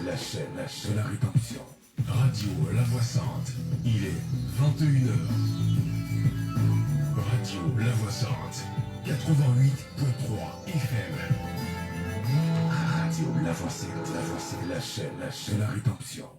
La chaîne de la rédemption. Radio La Voix Sainte. Il est 21h. Radio La Voix Sainte. 88.3 FM. Radio La Voix Sainte. La chaîne de la rédemption.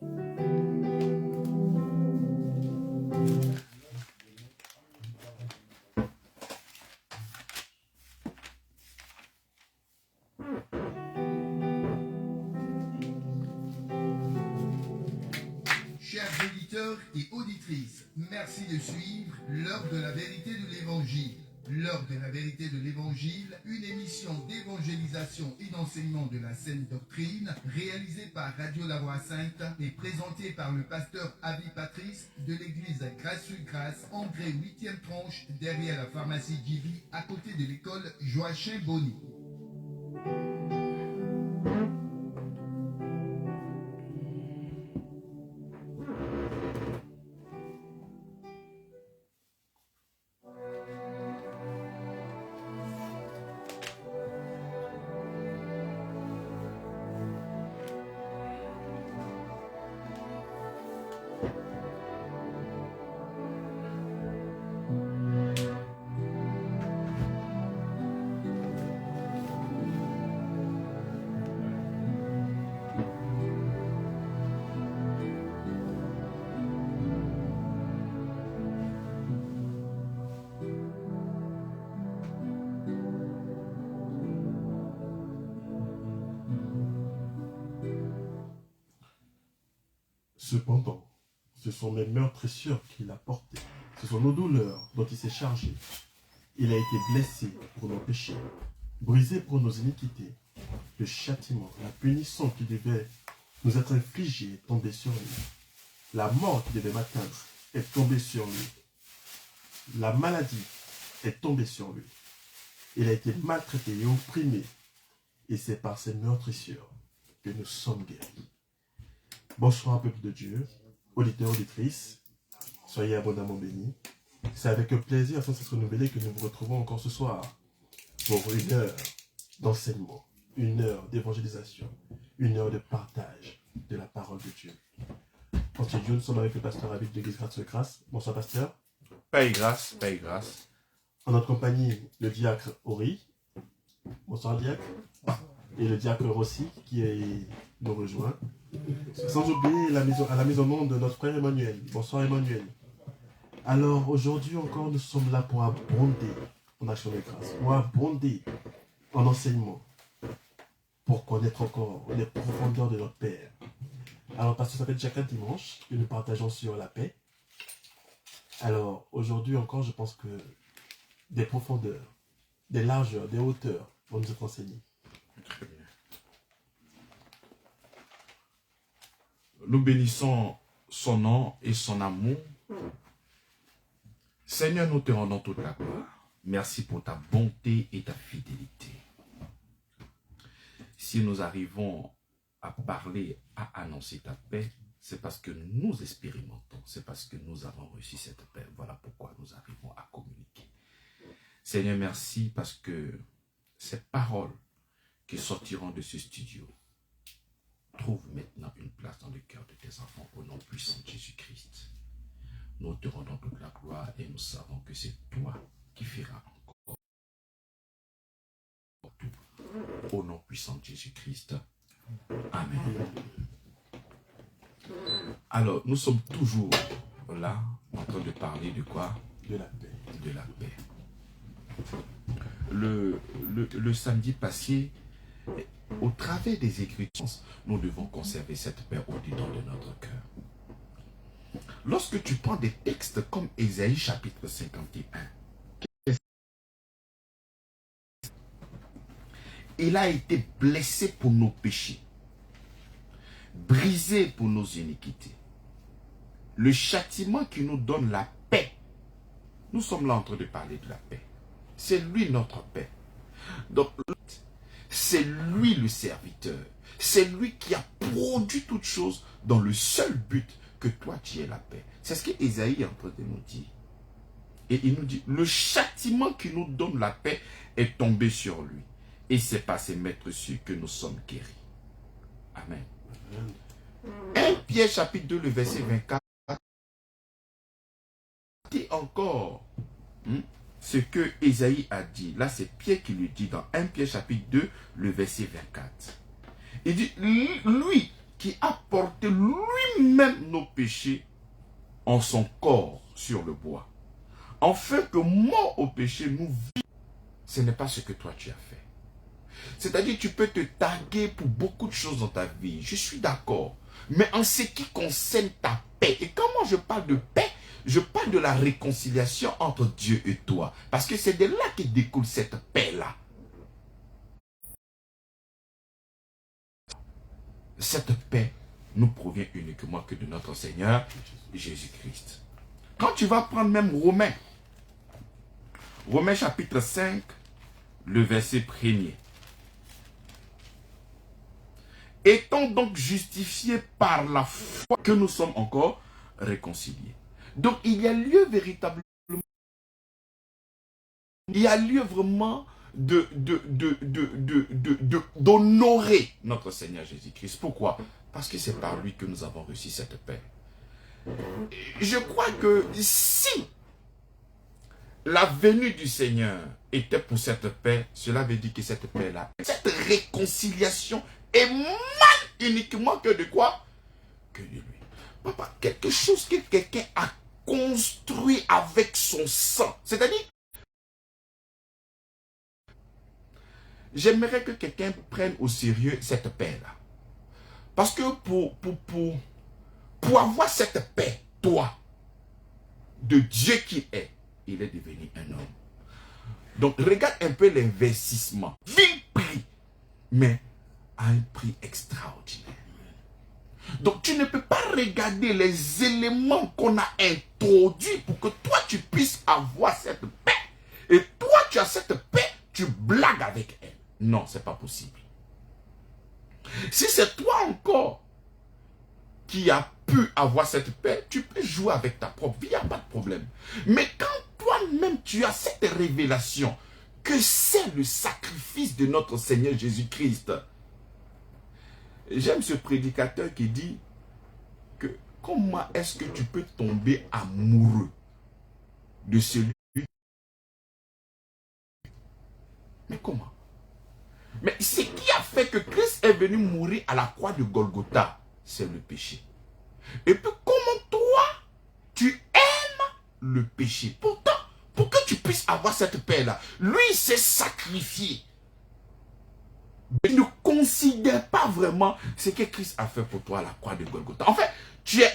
Et auditrices, merci de suivre l'heure de la vérité de l'évangile. L'heure de la vérité de l'évangile, une émission d'évangélisation et d'enseignement de la saine doctrine, réalisée par Radio La Voix Sainte et présentée par le pasteur Avi Patrice de l'église Grâce sur Grâce, André 8e tranche, derrière la pharmacie Djibi, à côté de l'école Joachim Bonny. Cependant, ce sont mes meurtrissures qu'il a portées. Ce sont nos douleurs dont il s'est chargé. Il a été blessé pour nos péchés, brisé pour nos iniquités. Le châtiment, la punition qui devait nous être infligée est tombée sur lui. La mort qui devait m'atteindre est tombée sur lui. La maladie est tombée sur lui. Il a été maltraité et opprimé. Et c'est par ces meurtrissures que nous sommes guéris. Bonsoir, peuple de Dieu, auditeurs, auditrices, soyez abondamment bénis. C'est avec plaisir, sans s'être renouvelé, que nous vous retrouvons encore ce soir pour une heure d'enseignement, une heure d'évangélisation, une heure de partage de la parole de Dieu. Ensuite, nous sommes avec le pasteur David de l'église Grâce sur Grâce. Bonsoir, pasteur. Paix et grâce, paix et grâce. En notre compagnie, le diacre Ori. Bonsoir, diacre. Et le diacre Rossi qui nous rejoint. Sans oublier à la mise au monde de notre frère Emmanuel. Bonsoir Emmanuel. Alors aujourd'hui encore, nous sommes là pour abonder en action de grâce, pour abonder en enseignement, pour connaître encore les profondeurs de notre Père. Alors parce que ça fait déjà 4 dimanches que nous partageons sur la paix. Alors aujourd'hui encore, je pense que des profondeurs, des largeurs, des hauteurs vont nous être enseignées. Très bien. Nous bénissons son nom et son amour. Seigneur, nous te rendons toute la gloire. Merci pour ta bonté et ta fidélité. Si nous arrivons à parler, à annoncer ta paix, c'est parce que nous expérimentons, c'est parce que nous avons reçu cette paix. Voilà pourquoi nous arrivons à communiquer. Seigneur, merci parce que ces paroles qui sortiront de ce studio trouvent maintenant une place dans le cœur de tes enfants au nom puissant de Jésus-Christ. nous te rendons toute la gloire et nous savons que c'est toi qui feras encore tout. Au nom puissant de Jésus-Christ. Amen. Alors, nous sommes toujours là en train de parler de quoi? De la paix. De la paix. Le samedi passé, au travers des Écritures, nous devons conserver cette paix au-dedans de notre cœur. Lorsque tu prends des textes comme Ésaïe chapitre 51, il a été blessé pour nos péchés, brisé pour nos iniquités. Le châtiment qui nous donne la paix. Nous sommes là en train de parler de la paix. C'est lui notre paix. Donc, c'est lui le serviteur. C'est lui qui a produit toutes choses dans le seul but que toi tu aies la paix. C'est ce qu'Ésaïe est en train de nous dire. Et il nous dit, le châtiment qui nous donne la paix est tombé sur lui. Et c'est par ses maîtres sûrs que nous sommes guéris. Amen. 1 Pierre chapitre 2, le verset 24. Dit encore ce que Ésaïe a dit. Là, c'est Pierre qui lui dit dans 1 Pierre chapitre 2, le verset 24. Il dit, lui qui a porté lui-même nos péchés en son corps sur le bois, afin que mort au péché, nous vivions. Ce n'est pas ce que toi tu as fait. C'est-à-dire, tu peux te taguer pour beaucoup de choses dans ta vie. Je suis d'accord. Mais en ce qui concerne ta paix, et quand moi je parle de paix, je parle de la réconciliation entre Dieu et toi. Parce que c'est de là que découle cette paix-là. Cette paix nous provient uniquement que de notre Seigneur Jésus-Christ. Quand tu vas prendre même Romains chapitre 5, le verset 1er. Étant donc justifiés par la foi que nous sommes encore réconciliés. Donc il y a lieu véritablement, il y a lieu vraiment d'honorer notre Seigneur Jésus-Christ. Pourquoi? Parce que c'est par lui que nous avons reçu cette paix. Je crois que si la venue du Seigneur était pour cette paix, cela veut dire que cette paix-là, cette réconciliation est mal uniquement que de quoi? Que de lui. Papa, quelque chose que quelqu'un a construit avec son sang. C'est-à-dire, j'aimerais que quelqu'un prenne au sérieux cette paix-là. Parce que pour avoir cette paix, toi, de Dieu qui est, il est devenu un homme. Donc, regarde un peu l'investissement. Vil prix, mais à un prix extraordinaire. Donc, tu ne peux pas regarder les éléments qu'on a introduits pour que toi, tu puisses avoir cette paix. Et toi, tu as cette paix, tu blagues avec elle. Non, ce n'est pas possible. Si c'est toi encore qui a pu avoir cette paix, tu peux jouer avec ta propre vie, il n'y a pas de problème. Mais quand toi-même, tu as cette révélation que c'est le sacrifice de notre Seigneur Jésus-Christ. J'aime ce prédicateur qui dit que comment est-ce que tu peux tomber amoureux de celui. Mais comment? Mais ce qui a fait que Christ est venu mourir à la croix de Golgotha, c'est le péché. Et puis comment toi, tu aimes le péché? Pourtant, pour que tu puisses avoir cette paix-là, lui s'est sacrifié. Mais ne considère pas vraiment ce que Christ a fait pour toi à la croix de Golgotha. En fait,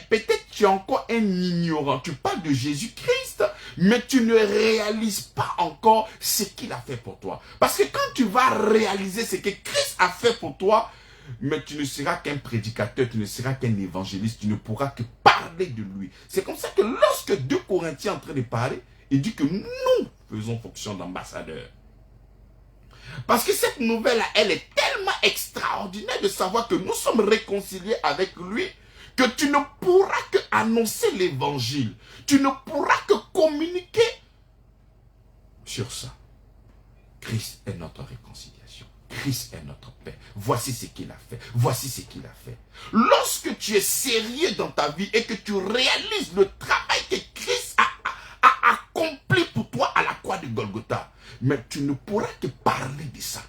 peut-être tu es encore un ignorant. Tu parles de Jésus-Christ, mais tu ne réalises pas encore ce qu'il a fait pour toi. Parce que quand tu vas réaliser ce que Christ a fait pour toi, mais tu ne seras qu'un prédicateur, tu ne seras qu'un évangéliste, tu ne pourras que parler de lui. C'est comme ça que lorsque 2 Corinthiens est en train de parler, il dit que nous faisons fonction d'ambassadeurs. Parce que cette nouvelle-là, elle est tellement extraordinaire de savoir que nous sommes réconciliés avec lui, que tu ne pourras que annoncer l'évangile. Tu ne pourras que communiquer sur ça. Christ est notre réconciliation. Christ est notre paix. Voici ce qu'il a fait. Voici ce qu'il a fait. Lorsque tu es sérieux dans ta vie et que tu réalises le travail que mais tu ne pourras que parler de ça.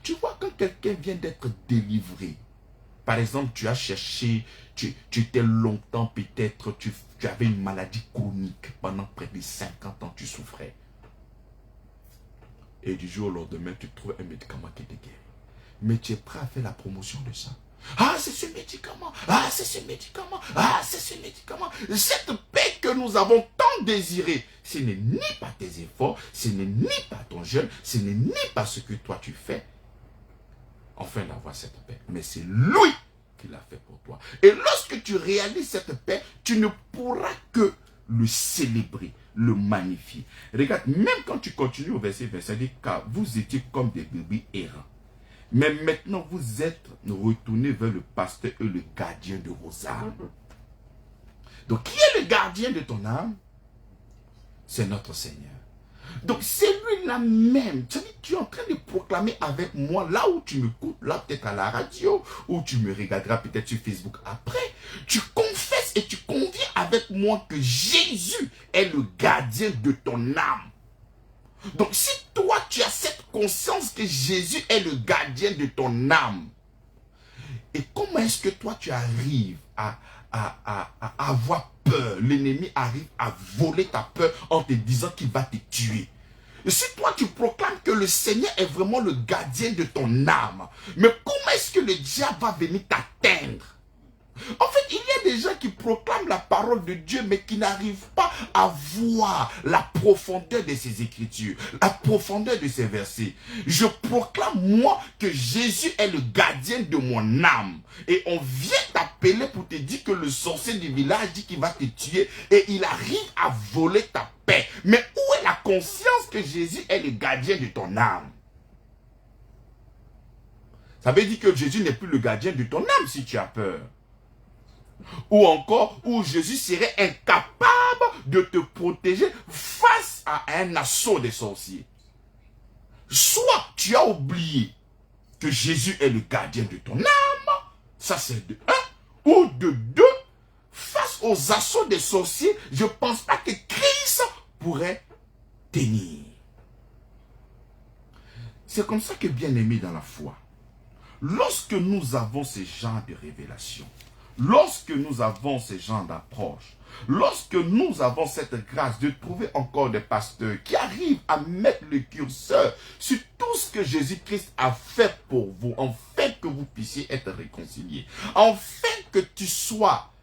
Tu vois, quand quelqu'un vient d'être délivré, par exemple, tu as cherché, tu étais longtemps peut-être, tu avais une maladie chronique, pendant près de 50 ans, tu souffrais. Et du jour au lendemain, tu trouves un médicament qui te guérit. Mais tu es prêt à faire la promotion de ça. Ah, c'est ce médicament. Ah, c'est ce médicament. Ah, c'est ce médicament. Cette paix que nous avons tant désirée, ce n'est ni par tes efforts, ce n'est ni par ton jeûne, ce n'est ni par ce que toi tu fais. Enfin d'avoir cette paix. Mais c'est lui qui l'a fait pour toi. Et lorsque tu réalises cette paix, tu ne pourras que le célébrer, le magnifier. Regarde, même quand tu continues au verset 25, dit car vous étiez comme des bébés errants. Mais maintenant, vous êtes retournés vers le pasteur et le gardien de vos âmes. Donc, qui est le gardien de ton âme? C'est notre Seigneur. Donc, c'est lui-là même. Tu es en train de proclamer avec moi, là où tu m'écoutes, là peut-être à la radio, ou tu me regarderas peut-être sur Facebook après. Tu confesses et tu conviens avec moi que Jésus est le gardien de ton âme. Donc, si toi, tu as cette conscience que Jésus est le gardien de ton âme, et comment est-ce que toi, tu arrives à avoir peur? L'ennemi arrive à voler ta peur en te disant qu'il va te tuer. Et si toi, tu proclames que le Seigneur est vraiment le gardien de ton âme, mais comment est-ce que le diable va venir t'atteindre? En fait, il y a des gens qui proclament la parole de Dieu, mais qui n'arrivent pas à voir la profondeur de ces écritures, la profondeur de ces versets. Je proclame, moi, que Jésus est le gardien de mon âme. Et on vient t'appeler pour te dire que le sorcier du village dit qu'il va te tuer et il arrive à voler ta paix. Mais où est la conscience que Jésus est le gardien de ton âme? Ça veut dire que Jésus n'est plus le gardien de ton âme si tu as peur. Ou encore, où Jésus serait incapable de te protéger face à un assaut des sorciers. Soit tu as oublié que Jésus est le gardien de ton âme, ça c'est de un, ou de deux, face aux assauts des sorciers, je ne pense pas que Christ pourrait tenir. C'est comme ça que, bien aimé dans la foi, lorsque nous avons ce genre de révélation, lorsque nous avons ce genre d'approche, lorsque nous avons cette grâce de trouver encore des pasteurs qui arrivent à mettre le curseur sur tout ce que Jésus-Christ a fait pour vous, afin que vous puissiez être réconciliés, afin que tu sois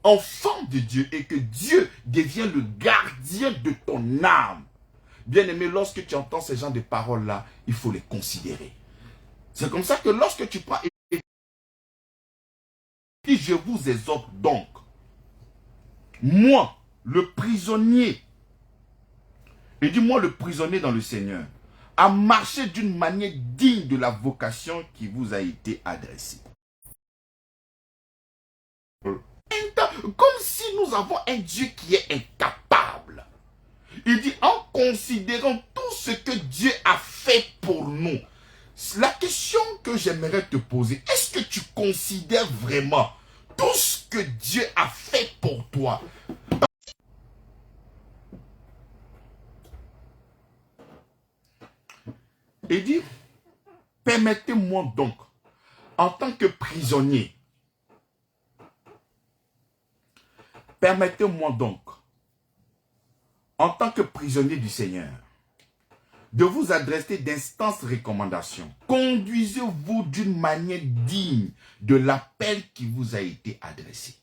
enfant de Dieu et que Dieu devienne le gardien de ton âme. Bien aimé, lorsque tu entends ce genre de paroles-là, il faut les considérer. C'est comme ça que lorsque tu prends et je vous exhorte donc, moi, le prisonnier, et dis-moi le prisonnier dans le Seigneur, à marcher d'une manière digne de la vocation qui vous a été adressée. Comme si nous avons un Dieu qui est incapable. Il dit, en considérant tout ce que Dieu a fait pour nous, la question que j'aimerais te poser, est-ce que tu considères vraiment tout ce que Dieu a fait pour toi? Il dit, permettez-moi donc, en tant que prisonnier, permettez-moi donc, en tant que prisonnier du Seigneur, de vous adresser d'instances recommandations. Conduisez-vous d'une manière digne de l'appel qui vous a été adressé.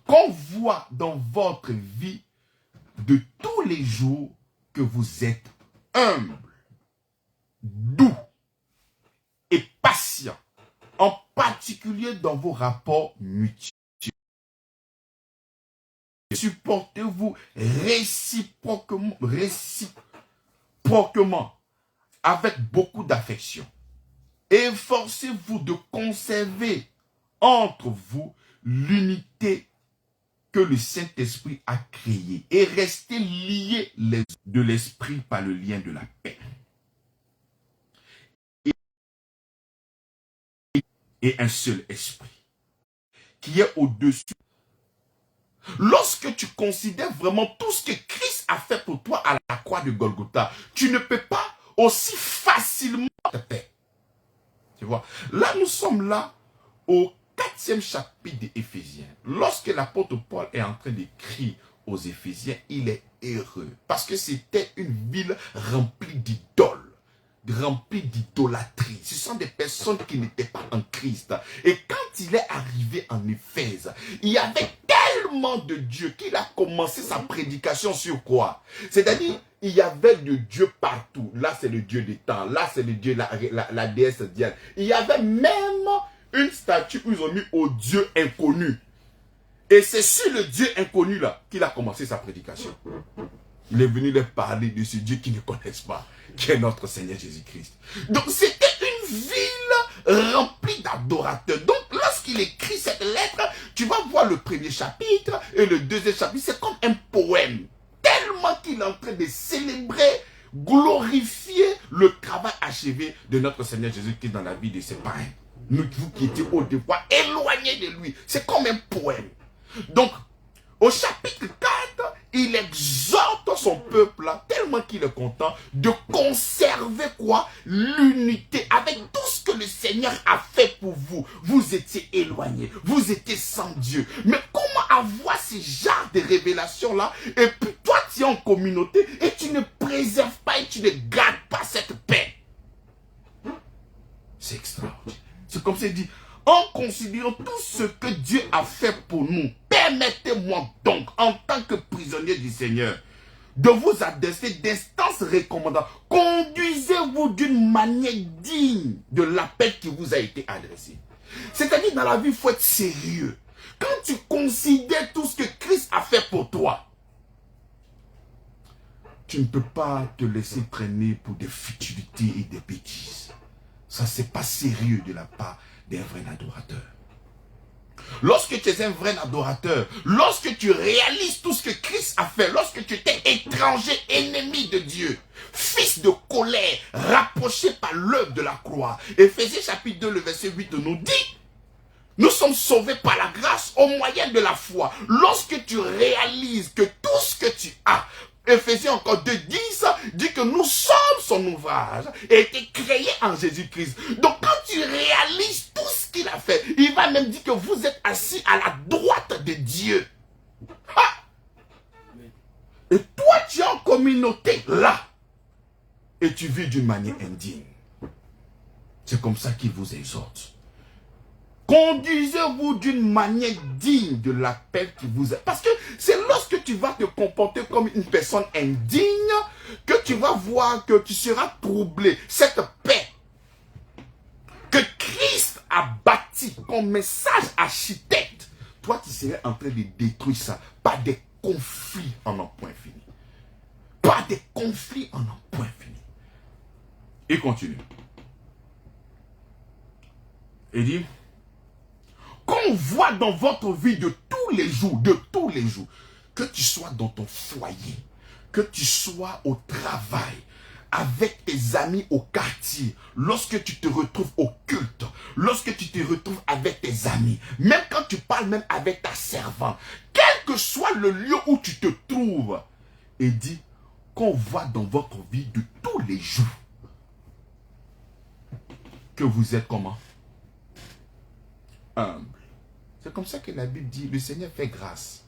Qu'on voit dans votre vie de tous les jours que vous êtes humble, doux et patient, en particulier dans vos rapports mutuels. Supportez-vous réciproquement, avec beaucoup d'affection. Efforcez-vous de conserver entre vous l'unité que le Saint-Esprit a créée et restez liés de l'Esprit par le lien de la paix. Et un seul esprit qui est au-dessus. Lorsque tu considères vraiment tout ce que Christ Christ a fait pour toi à la croix de Golgotha, tu ne peux pas aussi facilement te paix. Tu vois, là nous sommes là au 4e chapitre des Éphésiens. Lorsque l'apôtre Paul est en train d'écrire aux Éphésiens, il est heureux parce que c'était une ville remplie d'idoles, remplie d'idolâtrie. Ce sont des personnes qui n'étaient pas en Christ. Et quand il est arrivé en Éphèse, il y avait tellement de Dieu qu'il a commencé sa prédication sur quoi? C'est-à-dire, il y avait de Dieu partout. Là, c'est le Dieu des temps. Là, c'est le Dieu, la déesse Diane. Il y avait même une statue où ils ont mis au Dieu inconnu. Et c'est sur le Dieu inconnu là qu'il a commencé sa prédication. Il est venu leur parler de ce Dieu qu'ils ne connaissent pas, qui est notre Seigneur Jésus-Christ. Donc c'était une ville remplie d'adorateurs. Donc lorsqu'il écrit cette lettre, tu vas voir le 1er chapitre et le 2e chapitre, c'est comme un poème. Tellement qu'il est en train de célébrer, glorifier le travail achevé de notre Seigneur Jésus-Christ dans la vie de ses parents. Nous, vous qui étiez au devoir, éloignés de lui. C'est comme un poème. Donc, au chapitre 4, il exhorte son peuple, là, tellement qu'il est content, de conserver quoi? L'unité avec tout ce que le Seigneur a fait pour vous. Vous étiez éloignés, vous étiez sans Dieu. Mais comment avoir ce genre de révélation-là? Et puis toi, tu es en communauté et tu ne préserves pas et tu ne gardes pas cette paix. C'est extraordinaire. C'est comme ça il dit, en considérant tout ce que Dieu a fait pour nous, permettez-moi donc, en tant que prisonnier du Seigneur, de vous adresser d'instances recommandantes. Conduisez-vous d'une manière digne de l'appel qui vous a été adressé. C'est-à-dire, dans la vie, il faut être sérieux. Quand tu considères tout ce que Christ a fait pour toi, tu ne peux pas te laisser traîner pour des futilités et des bêtises. Ça, c'est pas sérieux de la part d'un vrai adorateur. Lorsque tu es un vrai adorateur, lorsque tu réalises tout ce que Christ a fait, lorsque tu étais étranger, ennemi de Dieu, fils de colère, rapproché par l'œuvre de la croix. Éphésiens chapitre 2, le verset 8 nous dit, nous sommes sauvés par la grâce au moyen de la foi. Lorsque tu réalises que tout ce que tu as, Éphésiens encore 2:10 dit que nous sommes son ouvrage et été créé en Jésus-Christ. Donc quand tu réalises tout ce qu'il a fait, il va même dire que vous êtes assis à la droite de Dieu. Ah! Et toi tu es en communauté là et tu vis d'une manière indigne. C'est comme ça qu'il vous exhorte. Conduisez-vous d'une manière digne de l'appel qui vous est. Parce que c'est lorsque tu vas te comporter comme une personne indigne que tu vas voir que tu seras troublé. Cette paix que Christ a bâtie comme message architecte, toi tu serais en train de détruire ça par des conflits en un point fini. Par des conflits en un point fini. Et continue. Il dit, qu'on voit dans votre vie de tous les jours, que tu sois dans ton foyer, que tu sois au travail, avec tes amis au quartier, lorsque tu te retrouves au culte, lorsque tu te retrouves avec tes amis, même quand tu parles même avec ta servante, quel que soit le lieu où tu te trouves, et dit qu'on voit dans votre vie de tous les jours que vous êtes comment? Humble. C'est comme ça que la Bible dit, le Seigneur fait grâce.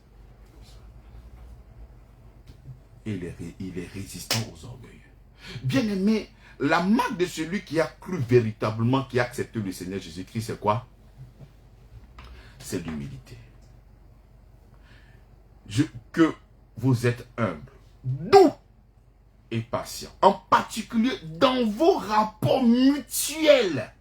Et il est résistant aux orgueilleux. Bien aimé, la marque de celui qui a cru véritablement, qui a accepté le Seigneur Jésus-Christ, c'est quoi? C'est l'humilité. Que vous êtes humble, doux et patient. En particulier dans vos rapports mutuels.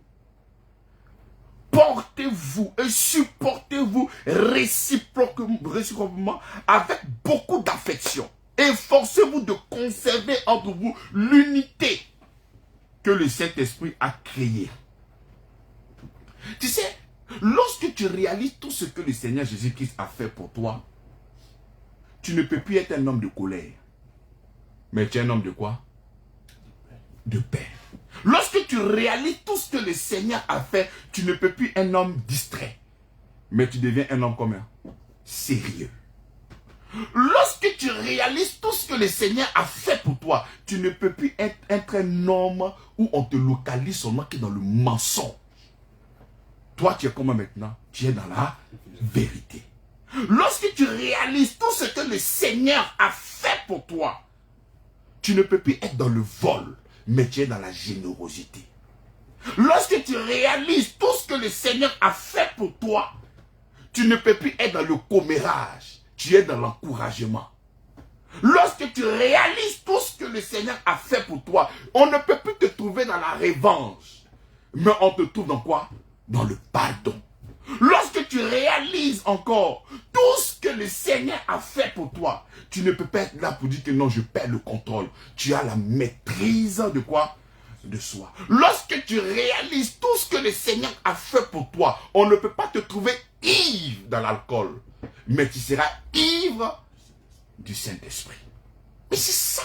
Portez-vous et supportez-vous réciproquement avec beaucoup d'affection. Efforcez-vous de conserver entre vous l'unité que le Saint-Esprit a créée. Tu sais, lorsque tu réalises tout ce que le Seigneur Jésus-Christ a fait pour toi, tu ne peux plus être un homme de colère. Mais tu es un homme de quoi? De paix. Lorsque tu réalises tout ce que le Seigneur a fait, tu ne peux plus être un homme distrait. Mais tu deviens un homme commun, sérieux. Lorsque tu réalises tout ce que le Seigneur a fait pour toi, tu ne peux plus être un homme où on te localise seulement que dans le mensonge. Toi, tu es comment maintenant? Tu es dans la vérité. Lorsque tu réalises tout ce que le Seigneur a fait pour toi, tu ne peux plus être dans le vol, mais tu es dans la générosité. Lorsque tu réalises tout ce que le Seigneur a fait pour toi, tu ne peux plus être dans le commérage, tu es dans l'encouragement. Lorsque tu réalises tout ce que le Seigneur a fait pour toi, on ne peut plus te trouver dans la revanche, mais on te trouve dans quoi? Dans le pardon. Lorsque tu réalises encore tout ce que le Seigneur a fait pour toi, tu ne peux pas être là pour dire que non, je perds le contrôle. Tu as la maîtrise de quoi? De soi. Lorsque tu réalises tout ce que le Seigneur a fait pour toi, on ne peut pas te trouver ivre dans l'alcool, mais tu seras ivre du Saint-Esprit. Mais c'est ça.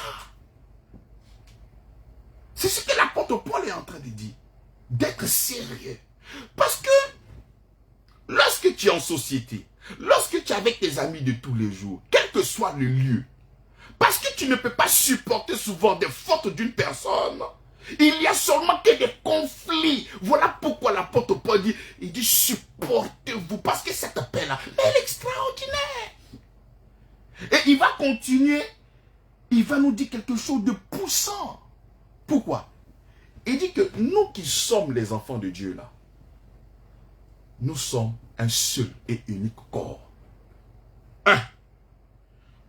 C'est ce que l'apôtre Paul est en train de dire. D'être sérieux. Parce que lorsque tu es en société, lorsque tu es avec tes amis de tous les jours, quel que soit le lieu, parce que tu ne peux pas supporter souvent des fautes d'une personne, il y a seulement que des conflits. Voilà pourquoi l'apôtre Paul dit, il dit supportez-vous, parce que cette paix-là, elle est extraordinaire. Et il va continuer, il va nous dire quelque chose de poussant. Pourquoi? Il dit que nous qui sommes les enfants de Dieu là, nous sommes un seul et unique corps. Un.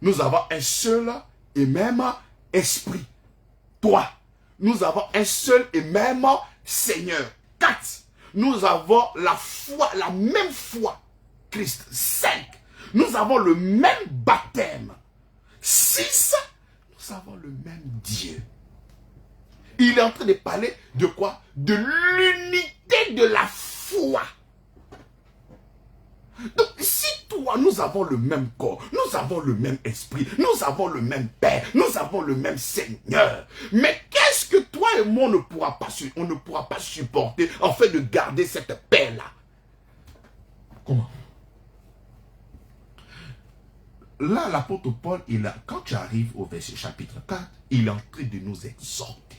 Nous avons un seul et même esprit. Trois. Nous avons un seul et même Seigneur. 4. Nous avons la foi, la même foi. Christ. 5. Nous avons le même baptême. 6. Nous avons le même Dieu. Il est en train de parler de quoi? De l'unité de la foi. Donc, si toi, nous avons le même corps, nous avons le même esprit, nous avons le même Père, nous avons le même Seigneur, mais qu'est-ce que toi et moi on ne pourra pas supporter en fait de garder cette paix-là? Comment? Là, l'apôtre Paul, quand tu arrives au verset chapitre 4, il est en train de nous exhorter.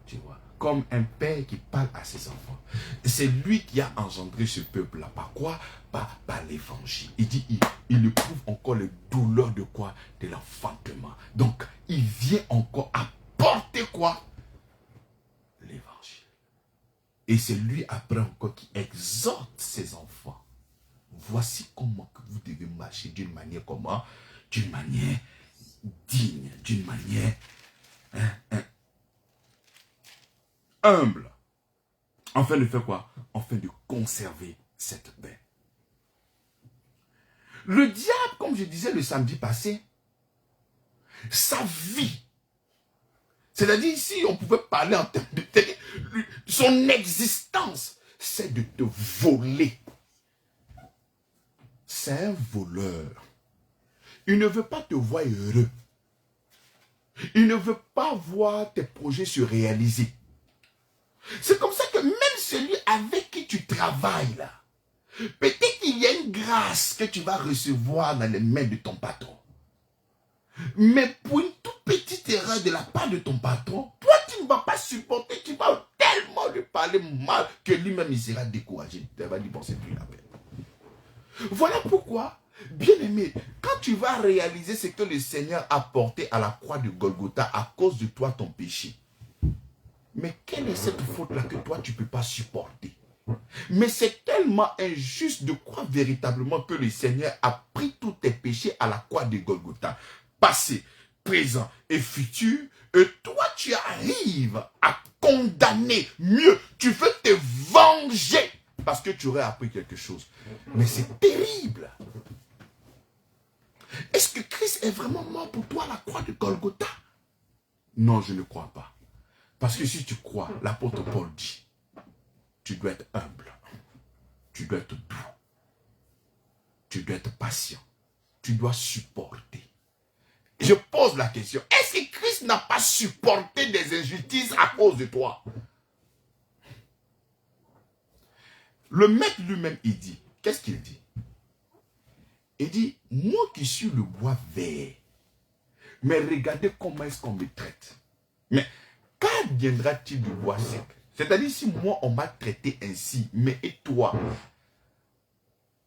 Tu vois, comme un père qui parle à ses enfants. C'est lui qui a engendré ce peuple-là. Par quoi? Par l'évangile. Il dit, il éprouve encore les douleurs de quoi? De l'enfantement. Donc, il vient encore apporter quoi? L'évangile. Et c'est lui après encore qui exhorte ses enfants. Voici comment que vous devez marcher d'une manière comment? D'une manière digne, d'une manière humble. Afin de faire quoi? Afin de conserver cette paix. Le diable, comme je disais le samedi passé, sa vie, c'est-à-dire ici on pouvait parler en termes de son existence, c'est de te voler. C'est un voleur. Il ne veut pas te voir heureux. Il ne veut pas voir tes projets se réaliser. C'est comme ça que même celui avec qui tu travailles là, peut-être qu'il y a une grâce que tu vas recevoir dans les mains de ton patron. Mais pour une toute petite erreur de la part de ton patron, toi tu ne vas pas supporter, tu vas tellement lui parler mal que lui-même il sera découragé. Il va dire bon c'est plus la peine. Voilà pourquoi, bien-aimé, quand tu vas réaliser ce que le Seigneur a porté à la croix de Golgotha à cause de toi ton péché, mais quelle est cette faute-là que toi, tu ne peux pas supporter? Mais c'est tellement injuste de croire véritablement que le Seigneur a pris tous tes péchés à la croix de Golgotha. Passé, présent et futur. Et toi, tu arrives à condamner. Mieux, tu veux te venger parce que tu aurais appris quelque chose. Mais c'est terrible. Est-ce que Christ est vraiment mort pour toi à la croix de Golgotha? Non, je ne crois pas. Parce que si tu crois, l'apôtre Paul dit, tu dois être humble, tu dois être doux, tu dois être patient, tu dois supporter. Je pose la question, est-ce que Christ n'a pas supporté des injustices à cause de toi? Le maître lui-même, il dit, qu'est-ce qu'il dit? Il dit, moi qui suis le bois vert, mais regardez comment est-ce qu'on me traite. Mais qu'adviendra-t-il du bois sec? C'est-à-dire, si moi, on m'a traité ainsi, mais et toi?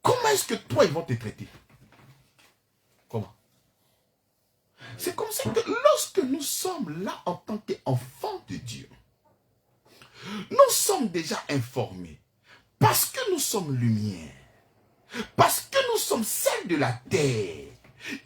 Comment est-ce que toi, ils vont te traiter? Comment? C'est comme ça que lorsque nous sommes là en tant qu'enfants de Dieu, nous sommes déjà informés. Parce que nous sommes lumière. Parce que nous sommes celles de la terre.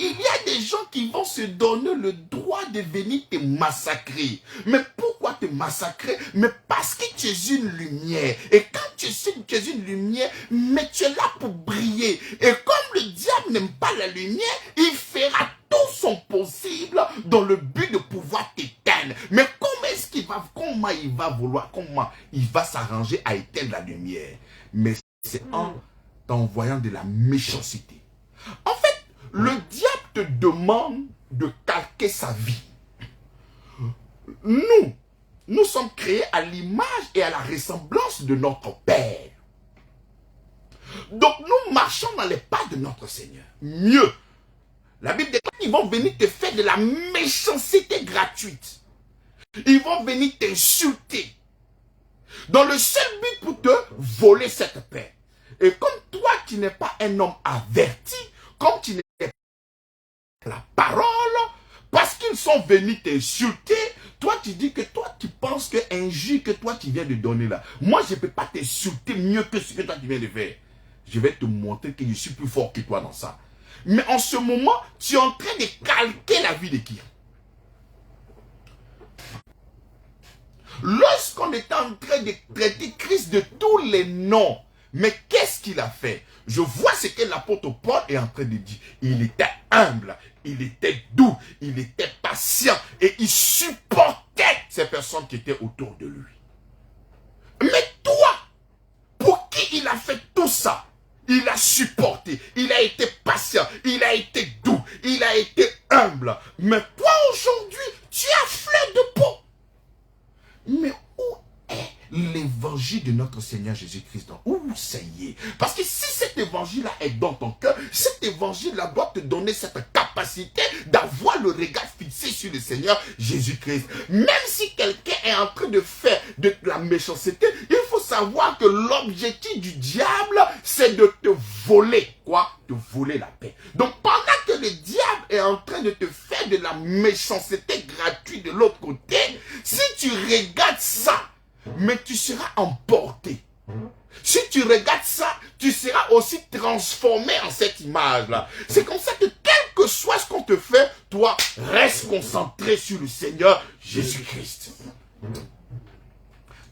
Il y a des gens qui vont se donner le droit de venir te massacrer. Mais pourquoi te massacrer? Mais parce que tu es une lumière. Et quand tu es une lumière, mais tu es là pour briller. Et comme le diable n'aime pas la lumière, il fera tout son possible dans le but de pouvoir t'éteindre. Mais comment il va s'arranger à éteindre la lumière? Mais c'est en t'envoyant de la méchanceté. En fait, le diable te demande de calquer sa vie. Nous sommes créés à l'image et à la ressemblance de notre Père. Donc nous marchons dans les pas de notre Seigneur. Mieux, la Bible déclare qu'ils vont venir te faire de la méchanceté gratuite. Ils vont venir t'insulter. Dans le seul but pour te voler cette paix. Et comme toi qui n'es pas un homme averti, comme tu n'es pas la parole, parce qu'ils sont venus t'insulter, toi tu dis que toi tu penses qu'un jus que toi tu viens de donner là, moi je ne peux pas t'insulter mieux que ce que toi tu viens de faire. Je vais te montrer que je suis plus fort que toi dans ça. Mais en ce moment, tu es en train de calquer la vie de qui? Lorsqu'on était en train de traiter Christ de tous les noms, mais qu'est-ce qu'il a fait? Je vois ce que l'apôtre Paul est en train de dire. Il était humble, il était doux, il était patient et il supportait ces personnes qui étaient autour de lui. Mais toi, pour qui il a fait tout ça? Il a supporté, il a été patient, il a été doux, il a été humble. Mais toi aujourd'hui, tu as fleur de peau. Mais où est l'évangile de notre Seigneur Jésus-Christ? Où ça y est? Parce que si cet évangile-là est dans ton cœur, cet évangile-là doit te donner cette capacité d'avoir le regard fixé sur le Seigneur Jésus-Christ. Même si quelqu'un est en train de faire de la méchanceté, il faut savoir que l'objectif du diable, c'est de te voler. Quoi? De voler la paix. Donc pendant que le diable est en train de te faire de la méchanceté gratuite de l'autre côté, si tu regardes ça, mais tu seras emporté. Si tu regardes ça, tu seras aussi transformé en cette image-là. C'est comme ça que quel que soit ce qu'on te fait, toi, reste concentré sur le Seigneur Jésus-Christ.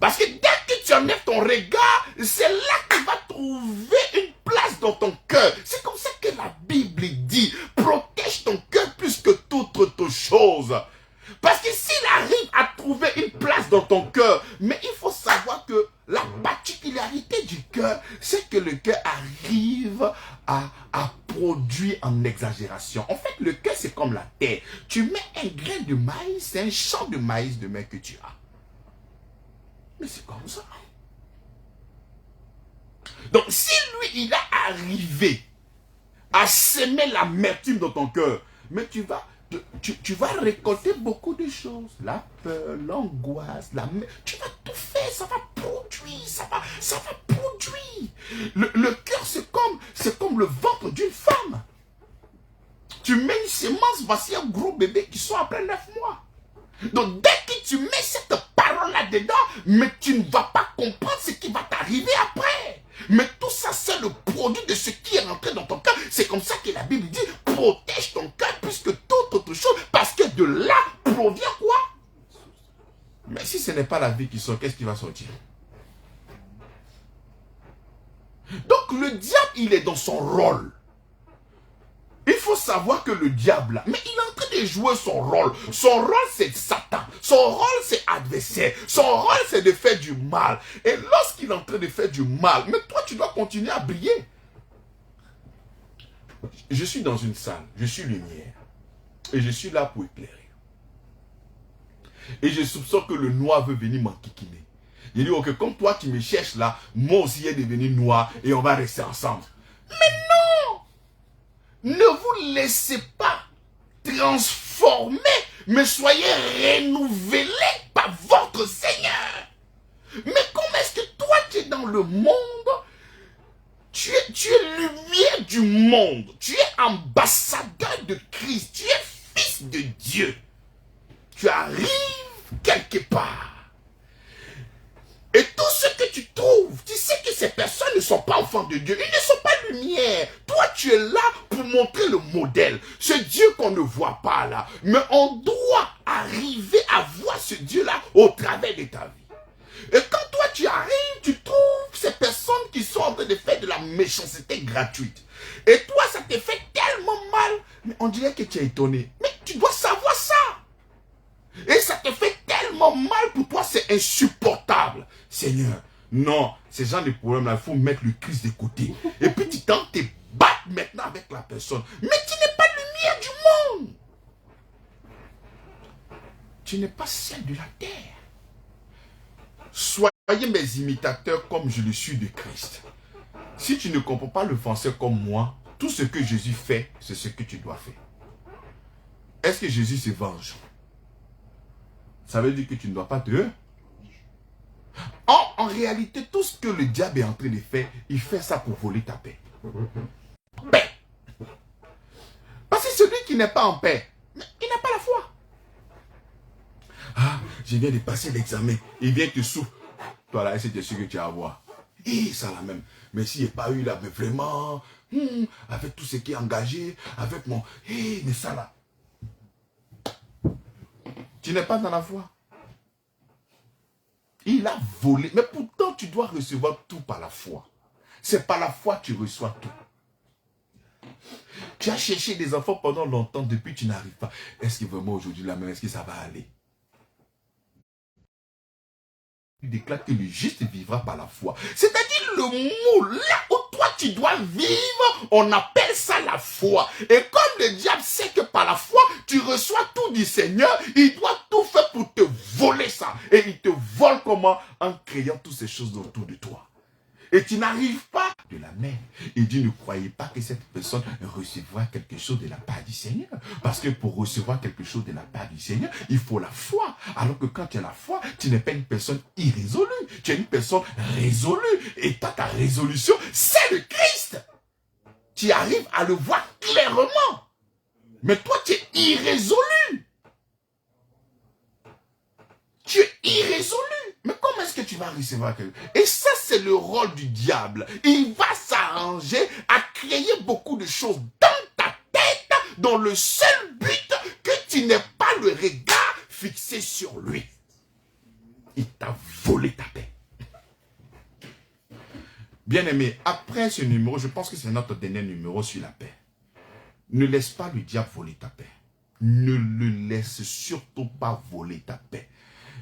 Parce que dès que tu enlèves ton regard, c'est là que tu vas trouver une place dans ton cœur. C'est comme ça que la Bible dit, protège ton cœur plus que toute autre chose. Parce que s'il arrive à trouver une place dans ton cœur, mais il faut savoir que la particularité du cœur, c'est que le cœur arrive à produire en exagération. En fait, le cœur, c'est comme la terre. Tu mets un grain de maïs, c'est un champ de maïs demain que tu as. Mais c'est comme ça. Donc, si lui, il a arrivé à s'aimer l'amertume dans ton cœur, mais tu vas récolter beaucoup de choses. La peur, l'angoisse, tu vas tout faire, ça va produire, ça va produire. Le cœur, c'est comme le ventre d'une femme. Tu mets une semence, voici un gros bébé qui sort après 9 mois. Donc dès que tu mets cette parole là-dedans, mais tu ne vas pas comprendre ce qui va t'arriver après. Mais tout ça, c'est le produit de ce qui est rentré dans ton cœur. C'est comme ça que la Bible dit, protège ton cœur plus que toute autre chose, parce que de là provient quoi? Mais si ce n'est pas la vie qui sort, qu'est-ce qui va sortir? Donc le diable, il est dans son rôle. Il faut savoir que le diable, mais il est en train de jouer son rôle. Son rôle, c'est Satan. Son rôle, c'est adversaire. Son rôle, c'est de faire du mal. Et lorsqu'il est en train de faire du mal, mais toi, tu dois continuer à briller. Je suis dans une salle, je suis lumière. Et je suis là pour éclairer. Et je soupçonne que le noir veut venir m'enquiquiner. Il dit, ok, comme toi, tu me cherches là, moi aussi, il est devenu noir et on va rester ensemble. Mais non! laissez pas transformer, mais soyez renouvelés par votre Seigneur. Mais comment est-ce que toi, tu es dans le monde? Tu es lumière du monde. Tu es ambassadeur de Christ. Tu es fils de Dieu. Tu arrives quelque part. Et tout ce que tu trouves, tu sais que ces personnes ne sont pas enfants de Dieu. Ils ne sont pas lumière. Toi, tu es là pour montrer le modèle. Ce Dieu qu'on ne voit pas là. Mais on doit arriver à voir ce Dieu-là au travers de ta vie. Et quand toi, tu arrives, tu trouves ces personnes qui sont en train de faire de la méchanceté gratuite. Et toi, ça te fait tellement mal. Mais on dirait que tu es étonné. Mais tu dois savoir ça. Et ça te fait tellement mal pour toi, c'est insupportable. Seigneur, non, ces gens de problèmes-là, il faut mettre le Christ de côté. Et puis tu tentes de te battre maintenant avec la personne. Mais tu n'es pas lumière du monde. Tu n'es pas celle de la terre. Soyez mes imitateurs comme je le suis de Christ. Si tu ne comprends pas le français comme moi, tout ce que Jésus fait, c'est ce que tu dois faire. Est-ce que Jésus se venge? Ça veut dire que tu ne dois pas te... En réalité, tout ce que le diable est en train de faire, il fait ça pour voler ta paix. Paix. Parce que celui qui n'est pas en paix, il n'a pas la foi. Ah, je viens de passer l'examen. Il vient te souffle. Toi là, c'est sûr que tu vas avoir. Et ça là même. Mais s'il n'y a pas eu là, mais vraiment, avec tout ce qui est engagé, avec mon... mais ça là. Tu n'es pas dans la foi. Il a volé. Mais pourtant, tu dois recevoir tout par la foi. C'est par la foi que tu reçois tout. Tu as cherché des enfants pendant longtemps, depuis tu n'arrives pas. Est-ce que vraiment aujourd'hui, là même, est-ce que ça va aller? Il déclare que le juste vivra par la foi. C'est-à-dire le mot, là où toi tu dois vivre, on appelle ça la foi. Et comme le diable sait que par la foi, tu reçois tout du Seigneur, il doit tout faire pour te voler ça. Et il te vole comment? En créant toutes ces choses autour de toi. Et tu n'arrives pas de la mer. Il dit, ne croyez pas que cette personne recevra quelque chose de la part du Seigneur. Parce que pour recevoir quelque chose de la part du Seigneur, il faut la foi. Alors que quand tu as la foi, tu n'es pas une personne irrésolue. Tu es une personne résolue. Et toi, ta résolution, c'est le Christ. Tu arrives à le voir clairement. Mais toi, tu es irrésolu. Tu es irrésolu. Mais comment est-ce que tu vas recevoir quelque chose? Et ça, c'est le rôle du diable. Il va s'arranger à créer beaucoup de choses dans ta tête, dans le seul but que tu n'aies pas le regard fixé sur lui. Il t'a volé ta paix. Bien-aimé, après ce numéro, je pense que c'est notre dernier numéro sur la paix. Ne laisse pas le diable voler ta paix. Ne le laisse surtout pas voler ta paix.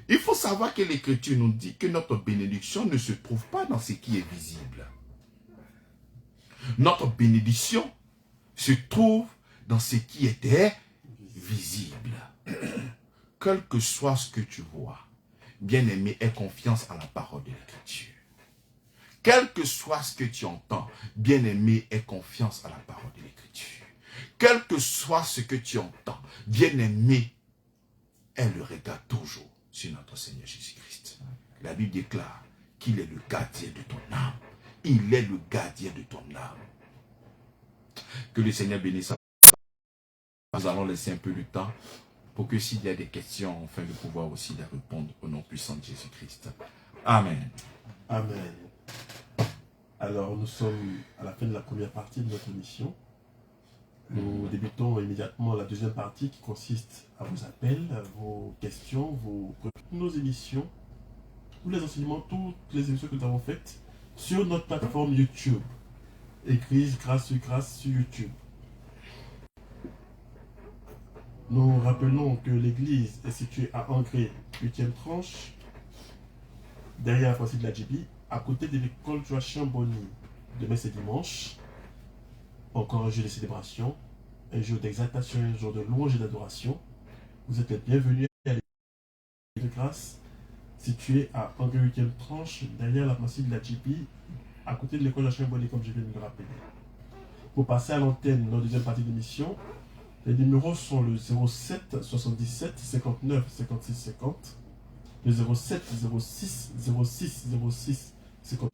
Il faut savoir que l'Écriture nous dit que notre bénédiction ne se trouve pas dans ce qui est visible. Notre bénédiction se trouve dans ce qui était visible. Quel que soit ce que tu vois, bien-aimé, aie confiance en la parole de l'Écriture. Quel que soit ce que tu entends, bien-aimé, aie confiance en la parole de l'Écriture. Quel que soit ce que tu entends, bien-aimé, aie le regard toujours sur notre Seigneur Jésus-Christ. La Bible déclare qu'il est le gardien de ton âme. Il est le gardien de ton âme. Que le Seigneur bénisse. Nous allons laisser un peu de temps pour que s'il y a des questions, afin de pouvoir aussi les répondre au nom puissant de Jésus-Christ. Amen. Amen. Alors, nous sommes à la fin de la première partie de notre émission. Nous débutons immédiatement la deuxième partie qui consiste à vos appels, à vos questions, nos émissions, tous les enseignements, toutes les émissions que nous avons faites sur notre plateforme YouTube. Église Grâce sur YouTube. Nous rappelons que l'église est située à Angré, 8e tranche, derrière la pharmacie de la JB, à côté de l'école Joachim Bonny. Demain c'est dimanche. Encore un jour de célébration, un jour d'exaltation, un jour de louange et d'adoration. Vous êtes les bienvenus à l'église de grâce, située à Angré 8e tranche, derrière la pharmacie de la JP, à côté de l'école Joachim Bonny, comme je viens de le rappeler. pour passer à l'antenne dans la deuxième partie d'émission. Les numéros sont le 07 77 59 56 50, le 07 06 06 06 50.